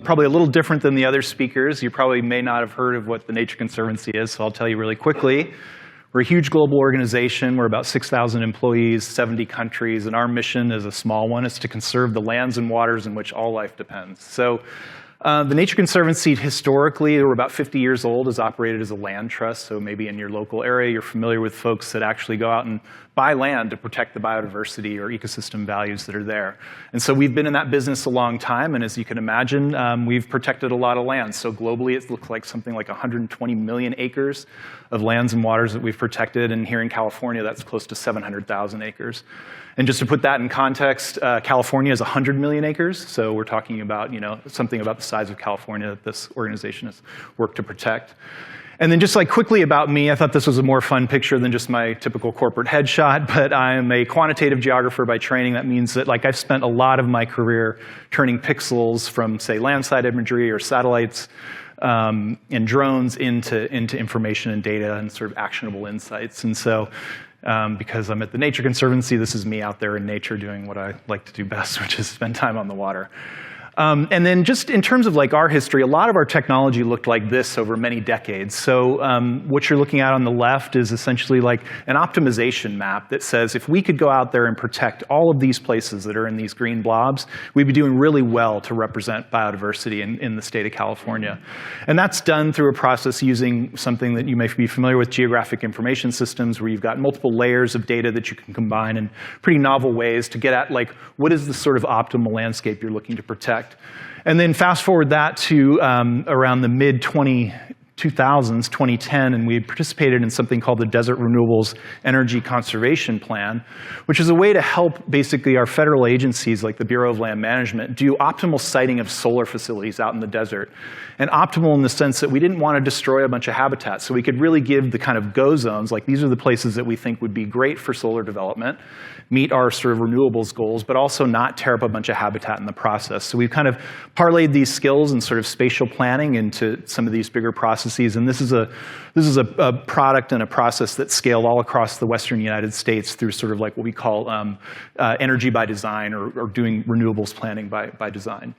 probably a little different than the other speakers. You probably may not have heard of what the Nature Conservancy is, so I'll tell you really quickly. We're a huge global organization. We're about 6,000 employees, 70 countries, and our mission is a small one. It's to conserve the lands and waters in which all life depends. So the Nature Conservancy historically, we're about 50 years old, is operated as a land trust. So maybe in your local area, you're familiar with folks that actually go out and buy land to protect the biodiversity or ecosystem values that are there. And so we've been in that business a long time, and as you can imagine, we've protected a lot of land. So globally, it looks like something like 120 million acres of lands and waters that we've protected, and here in California, that's close to 700,000 acres. And just to put that in context, California is 100 million acres, so we're talking about, something about the size of California that this organization has worked to protect. And then just like quickly about me, I thought this was a more fun picture than just my typical corporate headshot, but I'm a quantitative geographer by training. That means that I've spent a lot of my career turning pixels from, say, landside imagery or satellites and drones into information and data and sort of actionable insights. And so because I'm at the Nature Conservancy, this is me out there in nature doing what I like to do best, which is spend time on the water. And then just in terms of our history, a lot of our technology looked like this over many decades. So what you're looking at on the left is essentially an optimization map that says if we could go out there and protect all of these places that are in these green blobs, we'd be doing really well to represent biodiversity in the state of California. And that's done through a process using something that you may be familiar with, geographic information systems, where you've got multiple layers of data that you can combine in pretty novel ways to get at what is the sort of optimal landscape you're looking to protect. And then fast forward that to around the mid-2000s, 2010, and we participated in something called the Desert Renewables Energy Conservation Plan, which is a way to help basically our federal agencies like the Bureau of Land Management do optimal siting of solar facilities out in the desert. And optimal in the sense that we didn't want to destroy a bunch of habitats, so we could really give the kind of go zones, these are the places that we think would be great for solar development, meet our sort of renewables goals, but also not tear up a bunch of habitat in the process. So we've kind of parlayed these skills and sort of spatial planning into some of these bigger processes, and this is a product and a process that's scaled all across the western United States through sort of what we call energy by design or doing renewables planning by design.